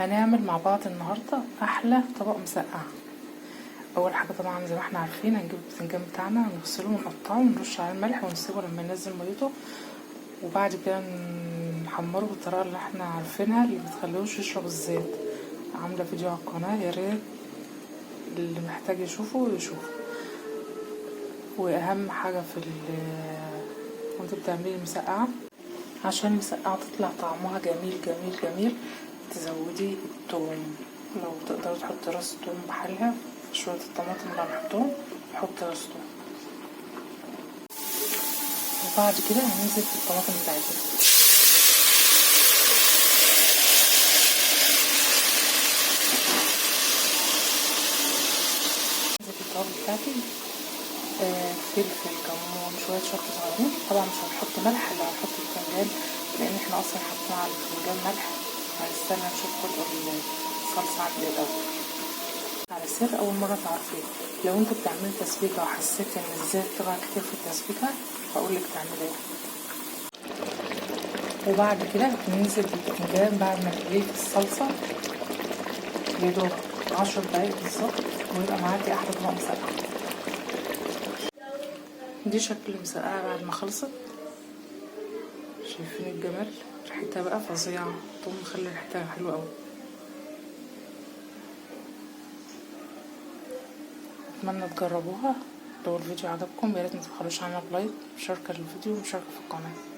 هنعمل مع بعض النهارده احلى طبق مسقعه. اول حاجه طبعا زي ما احنا عارفين هنجيب البتنجان بتاعنا ونغسله ونقطعه ونرش عليه الملح ونسيبه لما ينزل ميته، وبعد كده نحمره بالطريقه اللي احنا عارفينها اللي متخليهوش يشرب الزيت. عامله فيديو على القناه، يا ريت اللي محتاج يشوفه يشوفه. واهم حاجه في وانت بتعملي المسقعه عشان المسقعه تطلع طعمها جميل جميل جميل، تزودي الثوم. لو تقدري تحطي راس ثوم بحالها في شويه الطماطم اللي هنحطهم، حطي راس ثوم. وبعد كده هننزل في الطماطم بتاعتنا. ننزل في الطماطم بتاعتي فلفل، كمون، شويه شطه صغيرين. طبعا مش هنحط ملح، اللي هنحط البتنجان لان احنا اصلا حاطين على البتنجان ملح. هنستنى نشوف كل الصلصه عامله ايه الاول. على سر اول مره تعرفيه، لو انتوا بتعملوا تسبيكه وحسيتي ان الزيت طلع كتير في التسبيكه هقولك تعملي ايه. وبعد كده ننزل بالبتنجان بعد ما تقليه في الصلصه يدوب 10 دقايق بالظبط، ويبقى معاكي احلى طبق مسقعه. دي شكل المسقعه بعد ما خلصت، شايفين الجمال؟ ريحتها بقى فظيعه، طول مخلي ريحتها حلوه قوي. اتمنى تجربوها. لو الفيديو عجبكم ياريت متبخلوش عنها بلايك، مشاركه للفيديو ومشاركه في القناه.